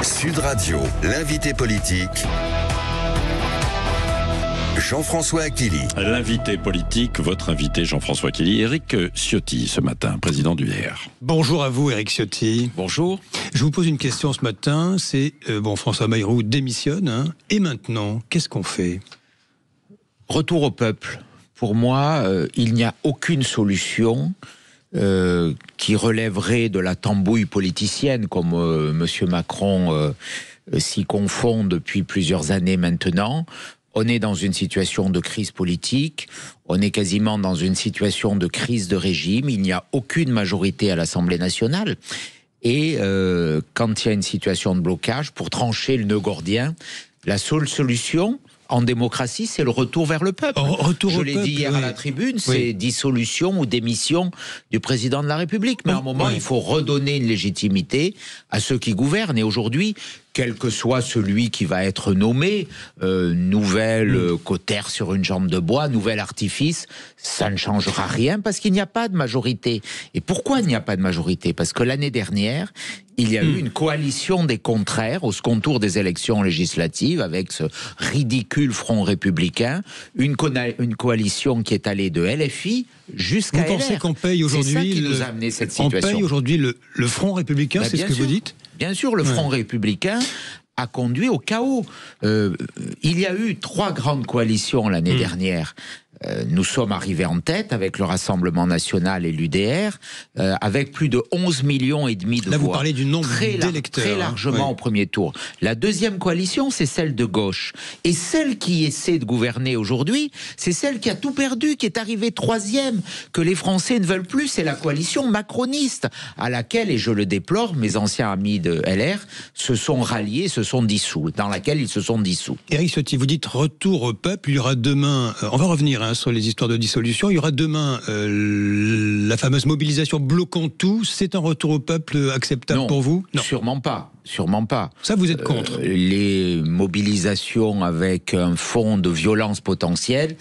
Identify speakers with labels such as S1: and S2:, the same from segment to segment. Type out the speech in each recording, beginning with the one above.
S1: Sud Radio, l'invité politique, Jean-François Achilly.
S2: L'invité politique, votre invité Jean-François Achilly, Éric Ciotti ce matin, président du VR.
S3: Bonjour à vous Éric Ciotti.
S2: Bonjour.
S3: Je vous pose une question ce matin, c'est, François Bayrou démissionne, et maintenant, qu'est-ce qu'on fait ?
S4: Retour au peuple. Pour moi, il n'y a aucune solution qui relèverait de la tambouille politicienne, comme M. Macron s'y confond depuis plusieurs années maintenant. On est dans une situation de crise politique, on est quasiment dans une situation de crise de régime, il n'y a aucune majorité à l'Assemblée nationale. Et quand il y a une situation de blocage, pour trancher le nœud gordien, la seule solution en démocratie, c'est le retour vers le peuple. Je l'ai dit hier à la tribune, c'est dissolution ou démission du président de la République. Mais à un moment, il faut redonner une légitimité à ceux qui gouvernent. Et aujourd'hui, quel que soit celui qui va être nommé, nouvelle cautère sur une jambe de bois, nouvel artifice, ça ne changera rien parce qu'il n'y a pas de majorité. Et pourquoi il n'y a pas de majorité ? Parce que l'année dernière, il y a eu une coalition des contraires au second tour des élections législatives avec ce ridicule Front républicain, une coalition qui est allée de LFI jusqu'à LR.
S3: Vous pensez qu'on paye aujourd'hui,
S4: c'est ça qui nous a amené cette situation.
S3: On paye aujourd'hui le Front républicain, c'est ce que vous dites ?
S4: Bien sûr, le Front républicain a conduit au chaos. Il y a eu 3 grandes coalitions l'année dernière. Nous sommes arrivés en tête avec le Rassemblement National et l'UDR, avec plus de 11,5 millions de voix.
S3: Là, vous parlez du nombre d'électeurs.
S4: Très largement au premier tour. La deuxième coalition, c'est celle de gauche. Et celle qui essaie de gouverner aujourd'hui, c'est celle qui a tout perdu, qui est arrivée 3e, que les Français ne veulent plus. C'est la coalition macroniste, à laquelle, et je le déplore, mes anciens amis de LR se sont ralliés, se sont dissous, dans laquelle ils se sont dissous.
S3: Éric Ciotti, vous dites retour au peuple. Il y aura demain, on va revenir sur les histoires de dissolution. Il y aura demain la fameuse mobilisation bloquant tout. C'est un retour au peuple acceptable pour vous ?
S4: Non, sûrement pas. Sûrement pas.
S3: Ça, vous êtes contre ?
S4: Les mobilisations avec un fond de violence potentielle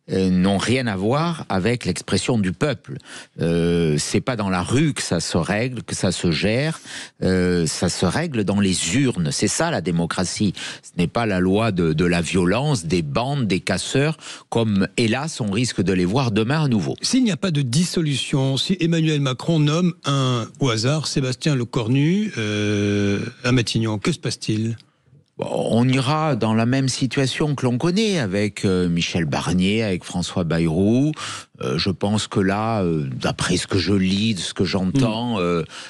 S4: n'ont rien à voir avec l'expression du peuple. C'est pas dans la rue que ça se règle, que ça se gère. Ça se règle dans les urnes. C'est ça la démocratie. Ce n'est pas la loi de la violence, des bandes, des casseurs, comme hélas on risque de les voir demain à nouveau.
S3: S'il n'y a pas de dissolution, si Emmanuel Macron nomme au hasard Sébastien Lecornu à Matignon, que se passe-t-il ?
S4: On ira dans la même situation que l'on connaît avec Michel Barnier, avec François Bayrou. Je pense que là, d'après ce que je lis, ce que j'entends,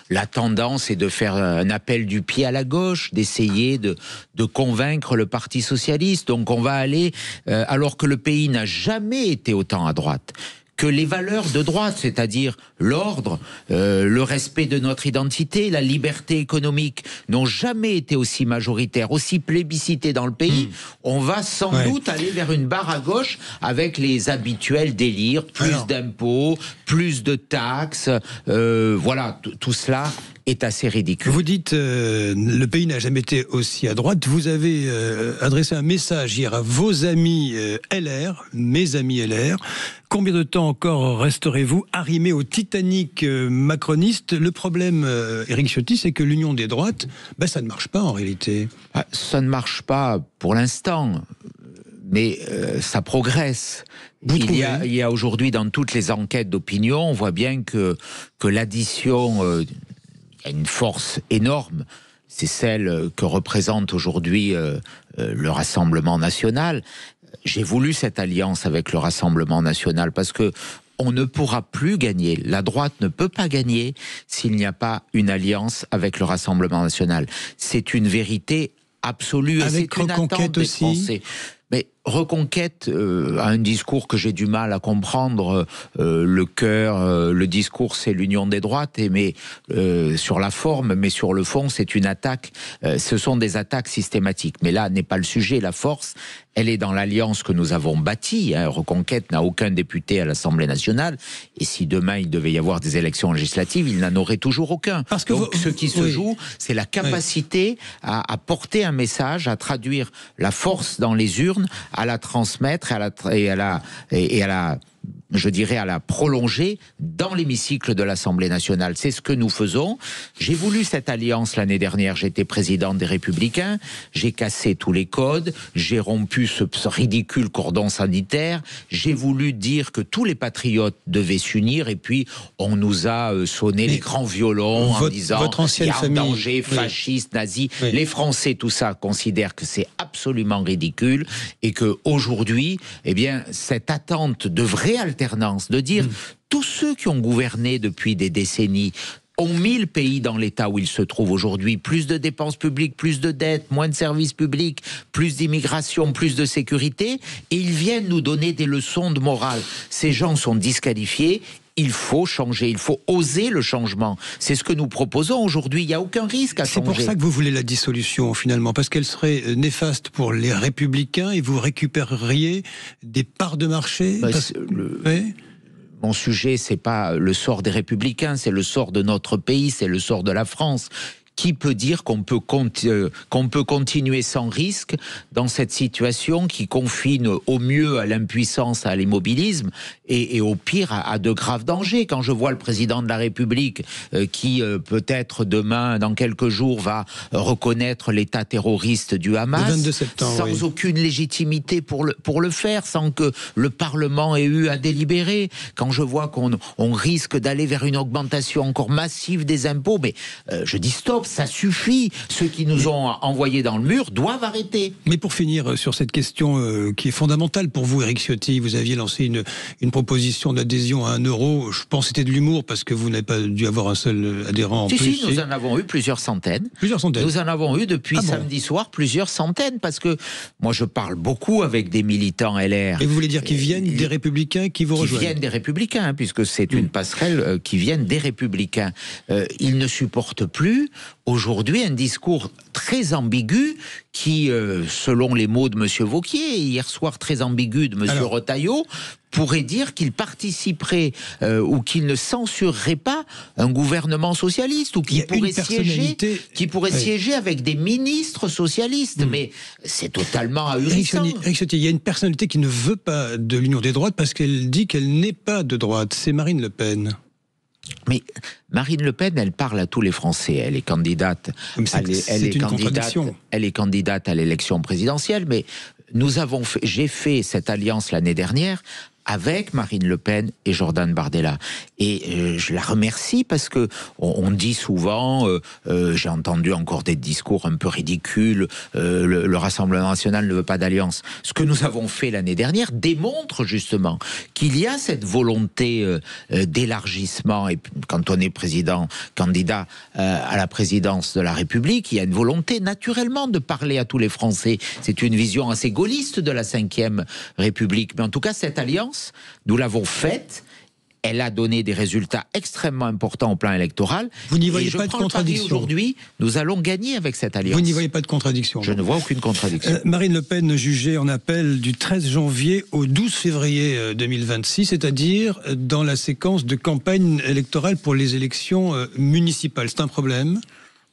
S4: la tendance est de faire un appel du pied à la gauche, d'essayer de convaincre le Parti socialiste. Donc on va aller, alors que le pays n'a jamais été autant à droite, que les valeurs de droite, c'est-à-dire l'ordre, le respect de notre identité, la liberté économique, n'ont jamais été aussi majoritaires, aussi plébiscitées dans le pays. On va sans doute aller vers une barre à gauche avec les habituels délires, plus d'impôts, plus de taxes, voilà, tout cela est assez ridicule.
S3: Vous dites le pays n'a jamais été aussi à droite. Vous avez adressé un message hier à vos amis LR, mes amis LR. Combien de temps encore resterez-vous arrimés au Titanic macroniste ? Le problème, Éric Ciotti, c'est que l'union des droites, ça ne marche pas en réalité.
S4: Ça ne marche pas pour l'instant, mais ça progresse. Il y a aujourd'hui dans toutes les enquêtes d'opinion, on voit bien que l'addition a une force énorme. C'est celle que représente aujourd'hui le Rassemblement national. J'ai voulu cette alliance avec le Rassemblement national parce que on ne pourra plus gagner. La droite ne peut pas gagner s'il n'y a pas une alliance avec le Rassemblement national. C'est une vérité absolue.
S3: Avec
S4: et c'est une attente des Français. Mais Reconquête a un discours que j'ai du mal à comprendre. Le cœur, le discours, c'est l'union des droites, mais sur la forme, mais sur le fond, c'est une attaque. Ce sont des attaques systématiques. Mais là n'est pas le sujet. La force, elle est dans l'alliance que nous avons bâtie. Reconquête n'a aucun député à l'Assemblée nationale. Et si demain il devait y avoir des élections législatives, il n'en aurait toujours aucun. Parce que donc ce qui se joue, c'est la capacité à porter un message, à traduire la force dans les urnes, à la transmettre et à la je dirais, à la prolonger dans l'hémicycle de l'Assemblée nationale. C'est ce que nous faisons. J'ai voulu cette alliance l'année dernière. J'étais président des Républicains. J'ai cassé tous les codes. J'ai rompu ce ridicule cordon sanitaire. J'ai voulu dire que tous les patriotes devaient s'unir. Et puis, on nous a sonné les grands violons en disant il y a un danger fasciste, nazi. Oui. Les Français, tout ça, considèrent que c'est absolument ridicule et qu'aujourd'hui, eh bien, cette attente de vraie alternance, de dire tous ceux qui ont gouverné depuis des décennies ont mis le pays dans l'état où il se trouve aujourd'hui, plus de dépenses publiques, plus de dettes, moins de services publics, plus d'immigration, plus de sécurité, et ils viennent nous donner des leçons de morale. Ces gens sont disqualifiés. Il faut changer, il faut oser le changement. C'est ce que nous proposons aujourd'hui. Il n'y a aucun risque à changer.
S3: C'est pour ça que vous voulez la dissolution, finalement, parce qu'elle serait néfaste pour les Républicains et vous récupéreriez des parts de marché. Mon
S4: sujet, c'est pas le sort des Républicains, c'est le sort de notre pays, c'est le sort de la France. Qui peut dire qu'on peut continuer sans risque dans cette situation qui confine au mieux à l'impuissance, à l'immobilisme et au pire à de graves dangers. Quand je vois le président de la République qui peut-être demain, dans quelques jours, va reconnaître l'état terroriste du Hamas, le 22 septembre, sans aucune légitimité pour le faire, sans que le Parlement ait eu à délibérer. Quand je vois qu'on risque d'aller vers une augmentation encore massive des impôts, mais je dis stop. Ça suffit. Ceux qui nous ont envoyés dans le mur doivent arrêter.
S3: Mais pour finir sur cette question qui est fondamentale pour vous, Éric Ciotti, vous aviez lancé une proposition d'adhésion à 1 euro. Je pense que c'était de l'humour parce que vous n'avez pas dû avoir un seul adhérent en plus.
S4: Si, nous en avons eu plusieurs centaines. Nous en avons eu depuis samedi soir plusieurs centaines parce que moi je parle beaucoup avec des militants LR.
S3: Et vous voulez dire qu'ils viennent des Républicains qui vous rejoignent?
S4: Qui viennent des Républicains, hein, puisque c'est une passerelle qui viennent des Républicains. Ils ne supportent plus aujourd'hui un discours très ambigu qui, selon les mots de M. Wauquiez, hier soir très ambigu de M. Retailleau, pourrait dire qu'il participerait ou qu'il ne censurerait pas un gouvernement socialiste ou qu'il pourrait siéger avec des ministres socialistes. Mais c'est totalement ahurissant.
S3: Éric Ciotti, il y a une personnalité qui ne veut pas de l'union des droites parce qu'elle dit qu'elle n'est pas de droite. C'est Marine Le Pen.
S4: Mais Marine Le Pen, elle parle à tous les Français. Elle est candidate. Elle est candidate à l'élection présidentielle. Mais j'ai fait cette alliance l'année dernière avec Marine Le Pen et Jordan Bardella. Et je la remercie parce que on dit souvent, j'ai entendu encore des discours un peu ridicules, le Rassemblement national ne veut pas d'alliance. Ce que nous avons fait l'année dernière démontre justement qu'il y a cette volonté d'élargissement. Et quand on est candidat à la présidence de la République, il y a une volonté naturellement de parler à tous les Français. C'est une vision assez gaulliste de la Ve République. Mais en tout cas, cette alliance, nous l'avons faite. Elle a donné des résultats extrêmement importants au plan électoral.
S3: Vous n'y voyez pas de contradiction?
S4: Aujourd'hui, nous allons gagner avec cette alliance.
S3: Vous n'y voyez pas de contradiction?
S4: Je ne vois aucune contradiction.
S3: Marine Le Pen jugée en appel du 13 janvier au 12 février 2026, c'est-à-dire dans la séquence de campagne électorale pour les élections municipales. C'est un problème?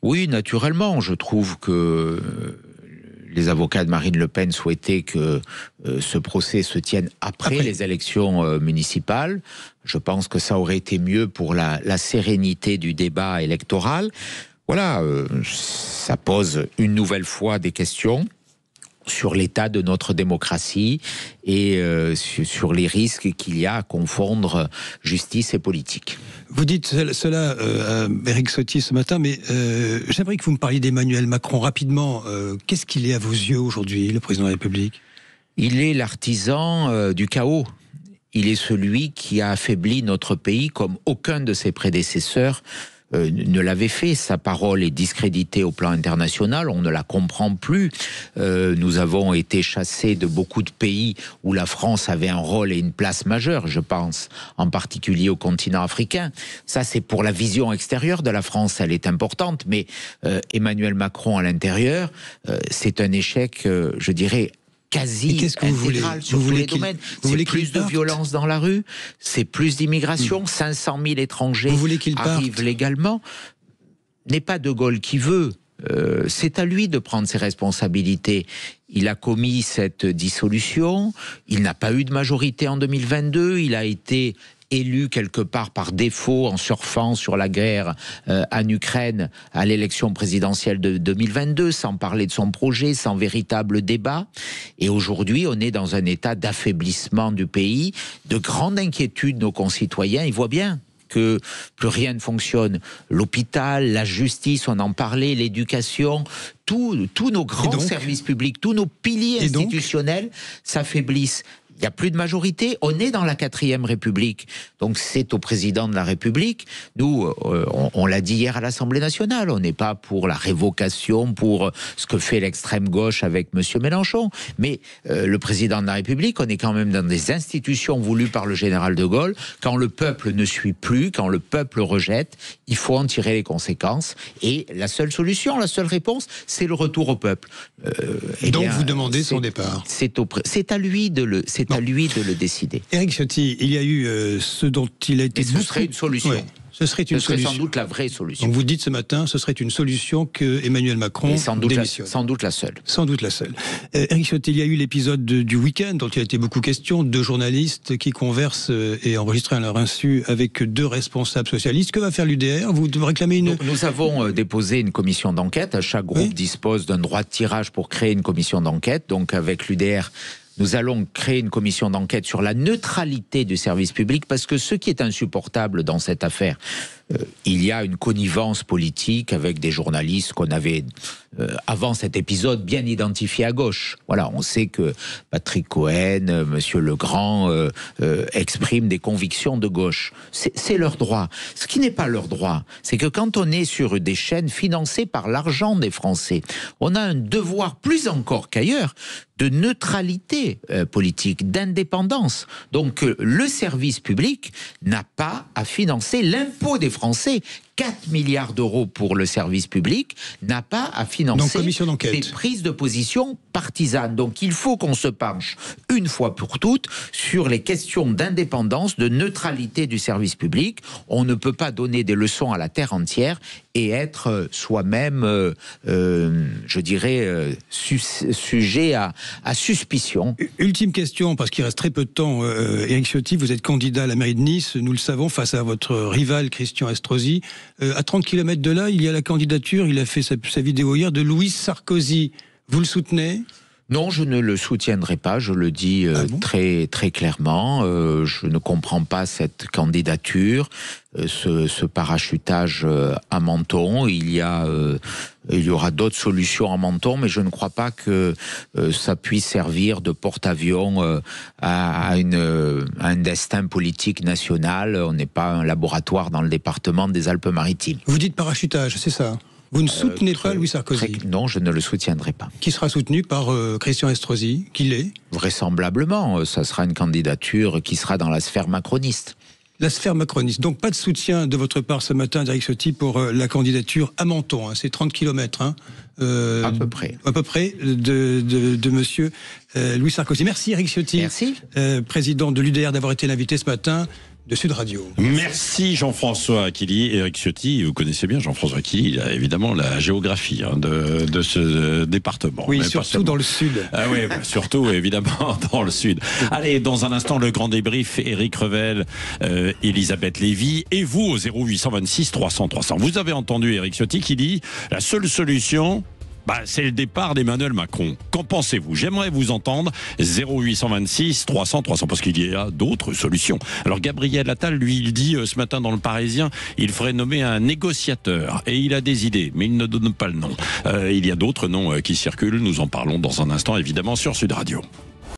S4: Oui, naturellement. Je trouve que les avocats de Marine Le Pen souhaitaient que ce procès se tienne après les élections municipales. Je pense que ça aurait été mieux pour la sérénité du débat électoral. Voilà, ça pose une nouvelle fois des questions sur l'état de notre démocratie et sur les risques qu'il y a à confondre justice et politique.
S3: Vous dites cela à Éric Ciotti ce matin, mais j'aimerais que vous me parliez d'Emmanuel Macron rapidement. Qu'est-ce qu'il est à vos yeux aujourd'hui, le président de la République?
S4: Il est l'artisan du chaos. Il est celui qui a affaibli notre pays comme aucun de ses prédécesseurs ne l'avait fait. Sa parole est discréditée au plan international, on ne la comprend plus. Nous avons été chassés de beaucoup de pays où la France avait un rôle et une place majeure, je pense, en particulier au continent africain. Ça, c'est pour la vision extérieure de la France, elle est importante, mais Emmanuel Macron à l'intérieur, c'est un échec, je dirais, quasi intégral sur tous les domaines. C'est plus de violence dans la rue, c'est plus d'immigration, 500 000 étrangers arrivent légalement. N'est pas De Gaulle qui veut, c'est à lui de prendre ses responsabilités. Il a commis cette dissolution, il n'a pas eu de majorité en 2022, il a été élu quelque part par défaut en surfant sur la guerre en Ukraine à l'élection présidentielle de 2022, sans parler de son projet, sans véritable débat. Et aujourd'hui, on est dans un état d'affaiblissement du pays, de grande inquiétude de nos concitoyens. Ils voient bien que plus rien ne fonctionne. L'hôpital, la justice, on en parlait, l'éducation, tous nos grands services publics, tous nos piliers institutionnels s'affaiblissent. Il n'y a plus de majorité, on est dans la 4e République. Donc c'est au président de la République. Nous, on l'a dit hier à l'Assemblée nationale, on n'est pas pour la révocation, pour ce que fait l'extrême gauche avec M. Mélenchon. Mais le président de la République, on est quand même dans des institutions voulues par le général de Gaulle. Quand le peuple ne suit plus, quand le peuple rejette, il faut en tirer les conséquences. Et la seule solution, la seule réponse, c'est le retour au peuple.
S3: Donc vous demandez son départ.
S4: C'est à lui de le décider.
S3: Éric Ciotti, il y a eu ce dont il a été...
S4: Et ce serait une solution.
S3: Ouais, ce serait
S4: sans doute la vraie solution.
S3: Donc vous dites ce matin, ce serait une solution que Emmanuel Macron démissionne.
S4: Sans doute la seule.
S3: Sans doute la seule. Éric Ciotti, il y a eu l'épisode du week-end dont il a été beaucoup question, 2 journalistes qui conversent et enregistrent à leur insu avec 2 responsables socialistes. Que va faire l'UDR? Vous réclamez une...
S4: Nous avons déposé une commission d'enquête. Chaque groupe dispose d'un droit de tirage pour créer une commission d'enquête. Donc avec l'UDR, nous allons créer une commission d'enquête sur la neutralité du service public, parce que ce qui est insupportable dans cette affaire, il y a une connivence politique avec des journalistes qu'on avait, avant cet épisode, bien identifiés à gauche. Voilà, on sait que Patrick Cohen, Monsieur Legrand expriment des convictions de gauche. C'est leur droit. Ce qui n'est pas leur droit, c'est que quand on est sur des chaînes financées par l'argent des Français, on a un devoir plus encore qu'ailleurs de neutralité politique, d'indépendance. Donc le service public n'a pas à financer l'impôt des Français. 4 milliards d'euros pour le service public, n'a pas à financer des prises de position partisanes. Donc il faut qu'on se penche une fois pour toutes sur les questions d'indépendance, de neutralité du service public. On ne peut pas donner des leçons à la terre entière et être soi-même, je dirais, sujet à suspicion.
S3: Ultime question, parce qu'il reste très peu de temps. Éric Ciotti, vous êtes candidat à la mairie de Nice, nous le savons, face à votre rival Christian Estrosi. À 30 km de là, il y a la candidature, il a fait sa vidéo hier, de Louis Sarkozy. Vous le soutenez ?
S4: Non, je ne le soutiendrai pas, je le dis très, très clairement. Je ne comprends pas cette candidature, ce parachutage à Menton. Il y aura d'autres solutions à Menton, mais je ne crois pas que ça puisse servir de porte-avions à un destin politique national. On n'est pas un laboratoire dans le département des Alpes-Maritimes.
S3: Vous dites parachutage, c'est ça ? Vous ne soutenez pas Louis Sarkozy?
S4: Non, je ne le soutiendrai pas.
S3: Qui sera soutenu par Christian Estrosi? Qui l'est?
S4: Vraisemblablement, ça sera une candidature qui sera dans la sphère macroniste.
S3: La sphère macroniste. Donc pas de soutien de votre part ce matin, d'Éric Ciotti, pour la candidature à Menton. C'est 30 km.
S4: À peu près.
S3: À peu près de monsieur Louis Sarkozy. Merci Éric Ciotti.
S4: Merci.
S3: Président de l'UDR, d'avoir été l'invité ce matin de Sud Radio.
S2: Merci Jean-François Aquili. Éric Ciotti, vous connaissez bien Jean-François Aquili, il a évidemment la géographie de ce département.
S3: Oui, surtout dans le sud.
S2: Ah oui, surtout évidemment dans le sud. Allez, dans un instant, le grand débrief, Éric Revel, Elisabeth Lévy, et vous au 0826 300 300. Vous avez entendu Éric Ciotti qui dit la seule solution, c'est le départ d'Emmanuel Macron. Qu'en pensez-vous? J'aimerais vous entendre. 0826 300 300, parce qu'il y a d'autres solutions. Alors Gabriel Attal, lui, il dit ce matin dans Le Parisien, il ferait nommer un négociateur. Et il a des idées, mais il ne donne pas le nom. Il y a d'autres noms qui circulent. Nous en parlons dans un instant, évidemment, sur Sud Radio.